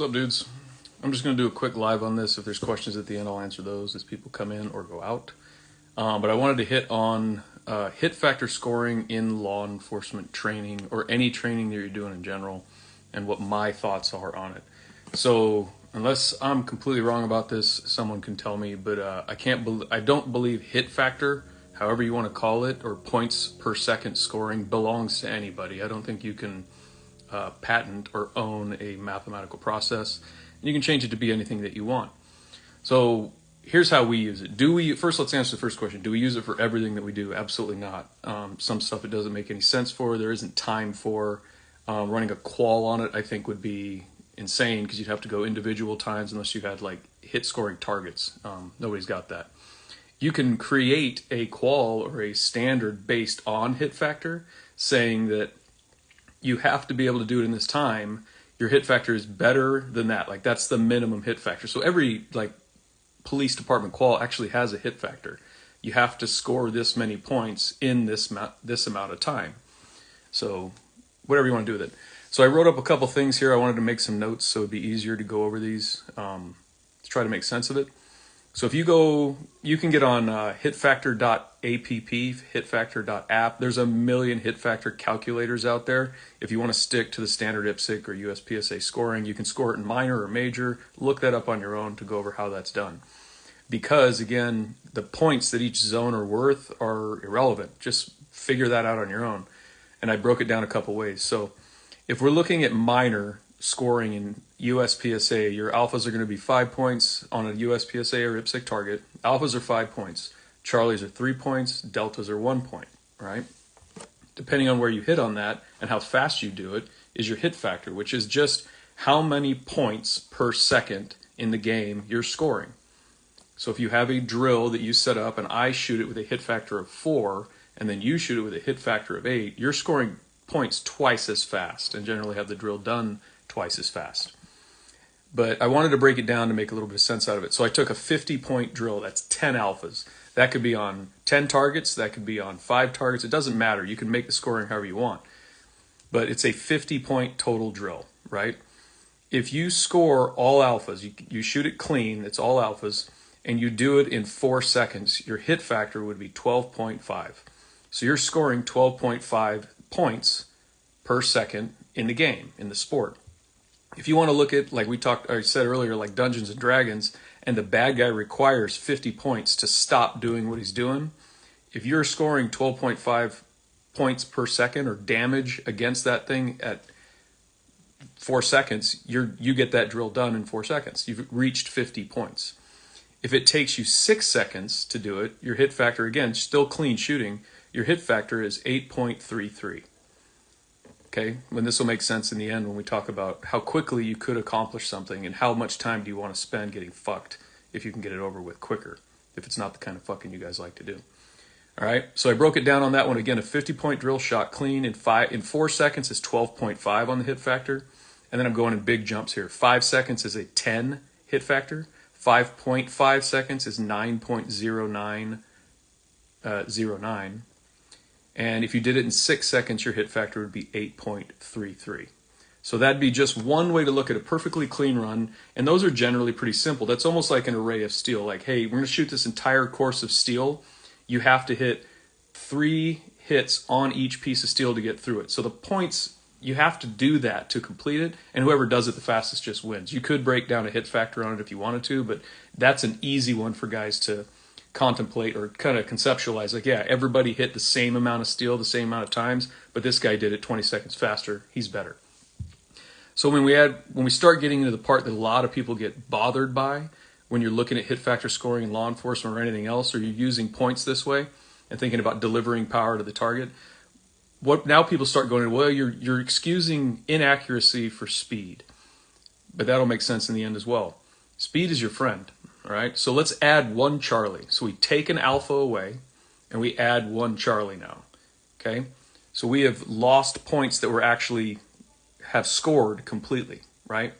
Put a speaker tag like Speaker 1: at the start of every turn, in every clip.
Speaker 1: What's up, dudes? I'm just going to do a quick live on this. If there's questions at the end, I'll answer those as people come in or go out. But I wanted to hit on hit factor scoring in law enforcement training or any training that you're doing in general and what my thoughts are on it. So unless I'm completely wrong about this, someone can tell me, but I don't believe hit factor, however you want to call it, or points per second scoring belongs to anybody. I don't think you can patent or own a mathematical process. And you can change it to be anything that you want. So here's how we use it. First, let's answer the first question. Do we use it for everything that we do? Absolutely not. Some stuff it doesn't make any sense for. There isn't time for. Running a qual on it, I think, would be insane because you'd have to go individual times unless you had like hit scoring targets. Nobody's got that. You can create a qual or a standard based on hit factor, saying that you have to be able to do it in this time. Your hit factor is better than that. Like that's the minimum hit factor. So every like police department qual actually has a hit factor. You have to score this many points in this amount of time. So whatever you want to do with it. So I wrote up a couple things here. I wanted to make some notes so it'd be easier to go over these to try to make sense of it. So if you go, you can get on hitfactor.app, hitfactor.app. There's a million hit factor calculators out there. If you want to stick to the standard IPSC or USPSA scoring, you can score it in minor or major. Look that up on your own to go over how that's done. Because again, the points that each zone are worth are irrelevant. Just figure that out on your own. And I broke it down a couple ways. So if we're looking at minor scoring in USPSA, your alphas are going to be 5 points on a USPSA or IPSC target. Alphas are 5 points. Charlies are 3 points. Deltas are 1 point, right? Depending on where you hit on that and how fast you do it is your hit factor, which is just how many points per second in the game you're scoring. So if you have a drill that you set up and I shoot it with a hit factor of 4 and then you shoot it with a hit factor of 8, you're scoring points twice as fast and generally have the drill done twice as fast. But I wanted to break it down to make a little bit of sense out of it. So I took a 50-point drill. That's 10 alphas. That could be on 10 targets. That could be on 5 targets. It doesn't matter. You can make the scoring however you want. But it's a 50-point total drill, right? If you score all alphas, you shoot it clean, it's all alphas, and you do it in 4 seconds, your hit factor would be 12.5. So you're scoring 12.5 points per second in the game, in the sport. If you want to look at, like I said earlier, like Dungeons and Dragons, and the bad guy requires 50 points to stop doing what he's doing, if you're scoring 12.5 points per second or damage against that thing at 4 seconds, you get that drill done in 4 seconds. You've reached 50 points. If it takes you 6 seconds to do it, your hit factor, again, still clean shooting, your hit factor is 8.33. Okay, when this will make sense in the end when we talk about how quickly you could accomplish something and how much time do you want to spend getting fucked if you can get it over with quicker, if it's not the kind of fucking you guys like to do. All right, so I broke it down on that one. Again, a 50-point drill shot clean in 4 seconds is 12.5 on the hit factor. And then I'm going in big jumps here. 5 seconds is a 10 hit factor. 5.5 seconds is 9.0909. And if you did it in 6 seconds, your hit factor would be 8.33. So that'd be just one way to look at a perfectly clean run. And those are generally pretty simple. That's almost like an array of steel. Like, hey, we're going to shoot this entire course of steel. You have to hit 3 hits on each piece of steel to get through it. So the points, you have to do that to complete it. And whoever does it the fastest just wins. You could break down a hit factor on it if you wanted to, but that's an easy one for guys to contemplate or kind of conceptualize. Like, yeah, everybody hit the same amount of steel the same amount of times, but this guy did it 20 seconds faster. He's better. So when we start getting into the part that a lot of people get bothered by when you're looking at hit factor scoring in law enforcement or anything else, or you're using points this way and thinking about delivering power to the target, what now people start going, well, you're excusing inaccuracy for speed. But that'll make sense in the end as well. Speed is your friend. All right, so let's add 1 Charlie. So we take an alpha away, and we add 1 Charlie now. Okay, so we have lost points that we're actually have scored completely, right?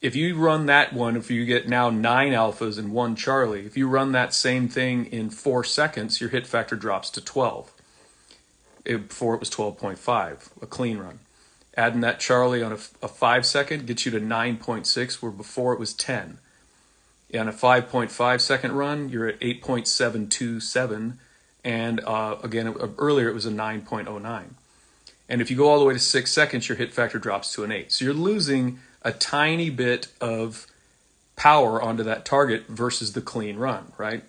Speaker 1: If you run that one, if you get now 9 alphas and 1 Charlie, if you run that same thing in 4 seconds, your hit factor drops to 12. Before it was 12.5, a clean run. Adding that Charlie on a 5 second gets you to 9.6, where before it was 10. On a 5.5 second run, you're at 8.727. And again, earlier it was a 9.09. And if you go all the way to 6 seconds, your hit factor drops to an 8. So you're losing a tiny bit of power onto that target versus the clean run, right?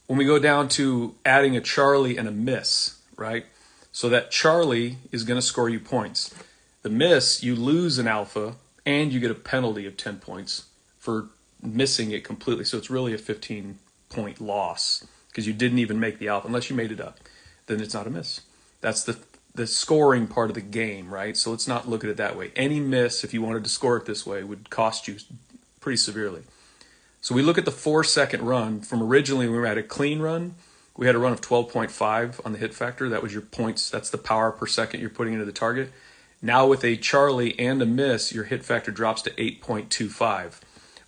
Speaker 1: When we go down to adding a Charlie and a miss, right? So that Charlie is going to score you points. The miss, you lose an alpha and you get a penalty of 10 points for missing it completely. So it's really a 15-point loss because you didn't even make the alpha. Unless you made it up, then it's not a miss. That's the scoring part of the game, right? So let's not look at it that way. Any miss, if you wanted to score it this way, would cost you pretty severely. So we look at the 4 second run from originally when we were at a clean run. We had a run of 12.5 on the hit factor. That was your points. That's the power per second you're putting into the target. Now with a Charlie and a miss, your hit factor drops to 8.25,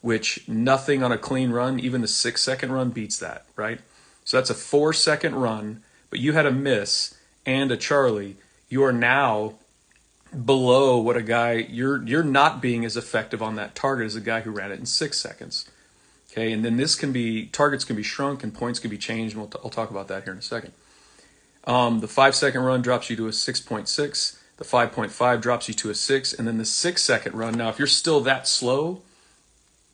Speaker 1: which nothing on a clean run, even the 6 second run, beats that, right? So that's a 4 second run, but you had a miss and a Charlie. You are now below what a guy, you're not being as effective on that target as a guy who ran it in 6 seconds. Okay, and then targets can be shrunk and points can be changed, and I'll talk about that here in a second. The 5 second run drops you to a 6.6, the 5.5 drops you to a 6, and then the 6 second run, now if you're still that slow,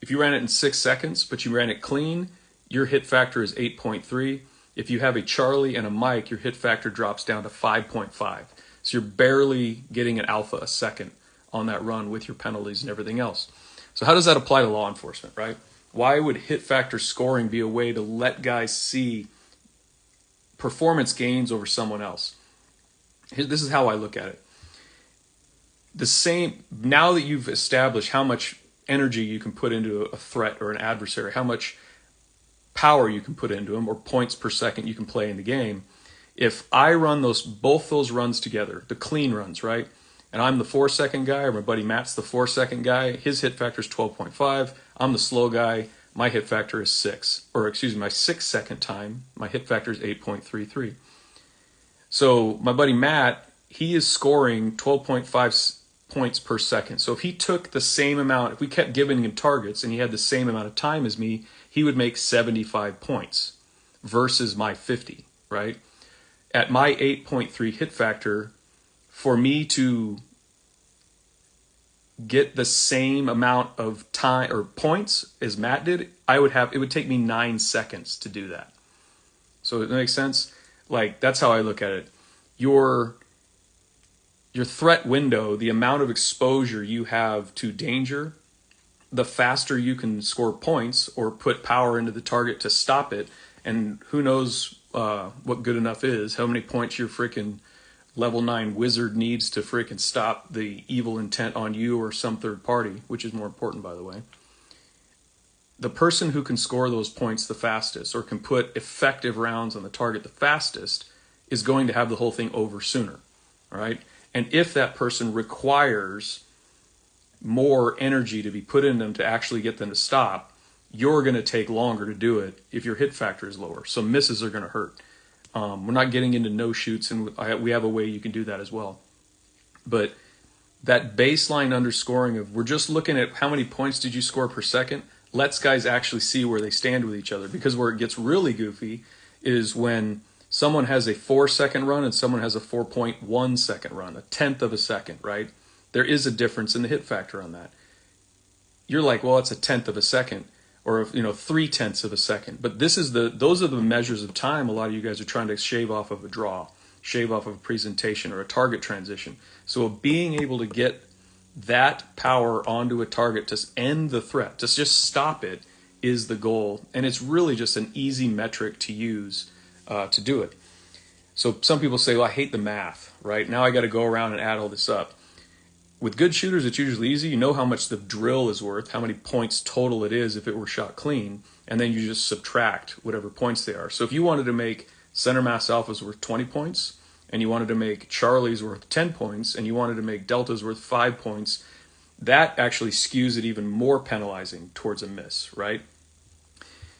Speaker 1: if you ran it in 6 seconds, but you ran it clean, your hit factor is 8.3. If you have a Charlie and a Mike, your hit factor drops down to 5.5. So you're barely getting an alpha a second on that run with your penalties and everything else. So how does that apply to law enforcement, right? Why would hit factor scoring be a way to let guys see performance gains over someone else? This is how I look at it. Now that you've established how much energy you can put into a threat or an adversary, how much power you can put into them, or points per second you can play in the game. If I run both those runs together, the clean runs, right? And I'm the 4 second guy, or my buddy Matt's the 4 second guy, his hit factor is 12.5. I'm the slow guy, my hit factor is 6. Or excuse me, my 6 second time, my hit factor is 8.33. So my buddy Matt, he is scoring 12.5 points per second. So if he took the same amount, if we kept giving him targets and he had the same amount of time as me, he would make 75 points versus my 50, right? At my 8.3 hit factor, for me to get the same amount of time or points as Matt did, it would take me 9 seconds to do that. So it makes sense? Like, that's how I look at it. Your threat window, the amount of exposure you have to danger, the faster you can score points or put power into the target to stop it. And who knows what good enough is, how many points your freaking level 9 wizard needs to freaking stop the evil intent on you or some third party, which is more important, by the way. The person who can score those points the fastest or can put effective rounds on the target the fastest is going to have the whole thing over sooner, all right? And if that person requires more energy to be put in them to actually get them to stop, you're going to take longer to do it if your hit factor is lower. So misses are going to hurt. We're not getting into no shoots, and we have a way you can do that as well. But that baseline underscoring of, we're just looking at how many points did you score per second, lets guys actually see where they stand with each other. Because where it gets really goofy is when someone has a 4 second run and someone has a 4.1 second run, a tenth of a second, right? There is a difference in the hit factor on that. You're like, well, it's a tenth of a second, or 0.3 of a second. But those are the measures of time a lot of you guys are trying to shave off of a draw, shave off of a presentation or a target transition. So being able to get that power onto a target to end the threat, to just stop it, is the goal. And it's really just an easy metric to use to do it. So some people say, well, I hate the math, right? Now I got to go around and add all this up. With good shooters, it's usually easy. You know how much the drill is worth, how many points total it is if it were shot clean, and then you just subtract whatever points they are. So if you wanted to make center mass alphas worth 20 points, and you wanted to make Charlies worth 10 points, and you wanted to make deltas worth 5 points, that actually skews it even more penalizing towards a miss, right?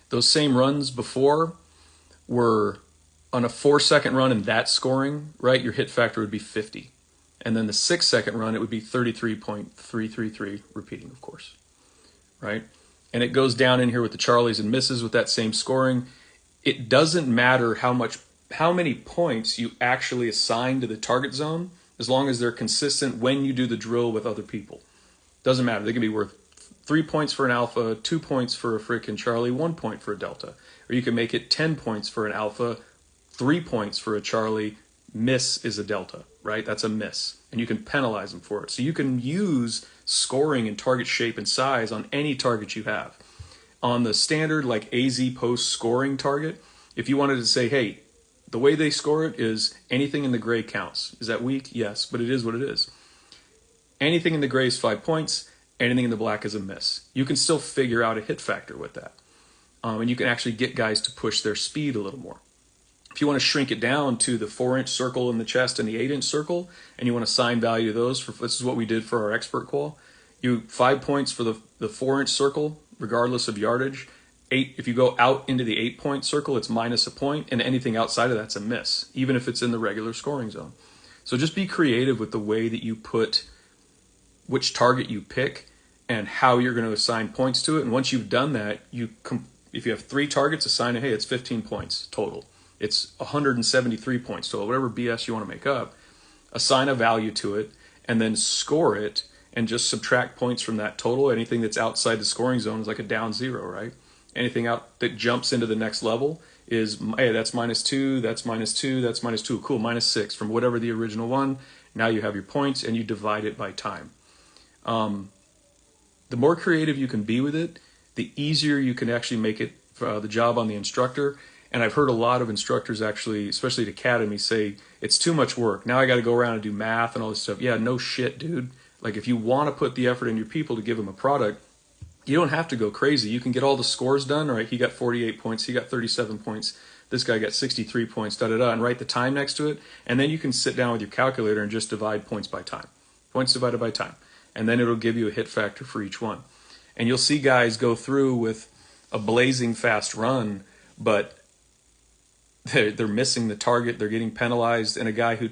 Speaker 1: Those same runs before were on a 4 second run and that scoring, right? Your hit factor would be 50. And then the 6-second run, it would be 33.333, repeating, of course, right? And it goes down in here with the Charlies and misses with that same scoring. It doesn't matter how many points you actually assign to the target zone, as long as they're consistent when you do the drill with other people. Doesn't matter. They can be worth 3 points for an alpha, 2 points for a frickin' Charlie, 1 point for a delta. Or you can make it 10 points for an alpha, 3 points for a Charlie, miss is a delta, right? That's a miss. And you can penalize them for it. So you can use scoring and target shape and size on any target you have. On the standard like AZ post scoring target, if you wanted to say, hey, the way they score it is anything in the gray counts. Is that weak? Yes, but it is what it is. Anything in the gray is 5 points. Anything in the black is a miss. You can still figure out a hit factor with that. And you can actually get guys to push their speed a little more. If you want to shrink it down to the 4-inch circle in the chest and the 8-inch circle, and you want to assign value to those, this is what we did for our expert qual. 5 points for the 4-inch circle, regardless of yardage. 8, if you go out into the 8-point circle, it's minus a point, and anything outside of that's a miss, even if it's in the regular scoring zone. So just be creative with the way that you put which target you pick and how you're going to assign points to it. And once you've done that, if you have 3 targets, assign it, hey, it's 15 points total. It's 173 points total, whatever BS you want to make up. Assign a value to it and then score it and just subtract points from that total. Anything that's outside the scoring zone is like a down 0, right? Anything out that jumps into the next level is, hey, that's -2, that's -2, that's -2. Cool, -6 from whatever the original one. Now you have your points and you divide it by time. The more creative you can be with it, the easier you can actually make it the job on the instructor. And I've heard a lot of instructors actually, especially at Academy, say, it's too much work. Now I got to go around and do math and all this stuff. Yeah, no shit, dude. Like if you want to put the effort in your people to give them a product, you don't have to go crazy. You can get all the scores done. All right, he got 48 points. He got 37 points. This guy got 63 points, da-da-da, and write the time next to it. And then you can sit down with your calculator and just divide points by time. Points divided by time. And then it'll give you a hit factor for each one. And you'll see guys go through with a blazing fast run, but they're missing the target. They're getting penalized. And a guy who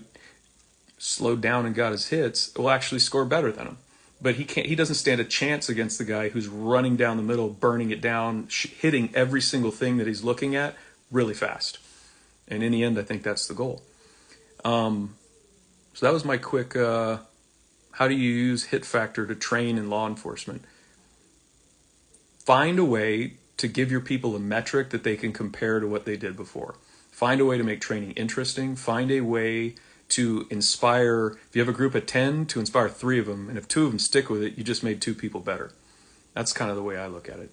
Speaker 1: slowed down and got his hits will actually score better than him. But he doesn't stand a chance against the guy who's running down the middle, burning it down, hitting every single thing that he's looking at really fast. And in the end, I think that's the goal. So that was my quick, how do you use hit factor to train in law enforcement? Find a way to give your people a metric that they can compare to what they did before. Find a way to make training interesting. Find a way to inspire, if you have a group of 10, to inspire 3 of them. And if 2 of them stick with it, you just made 2 people better. That's kind of the way I look at it.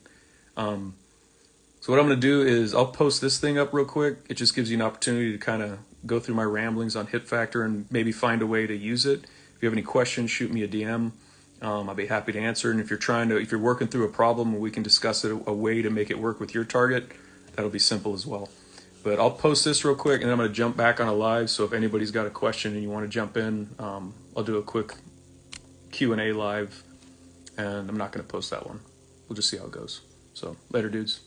Speaker 1: So what I'm going to do is I'll post this thing up real quick. It just gives you an opportunity to kind of go through my ramblings on hit factor and maybe find a way to use it. If you have any questions, shoot me a DM. I'll be happy to answer. And if you're working through a problem and we can discuss it, a way to make it work with your target, that'll be simple as well. But I'll post this real quick and then I'm going to jump back on a live. So if anybody's got a question and you want to jump in, I'll do a quick Q&A live, and I'm not going to post that one. We'll just see how it goes. So later, dudes.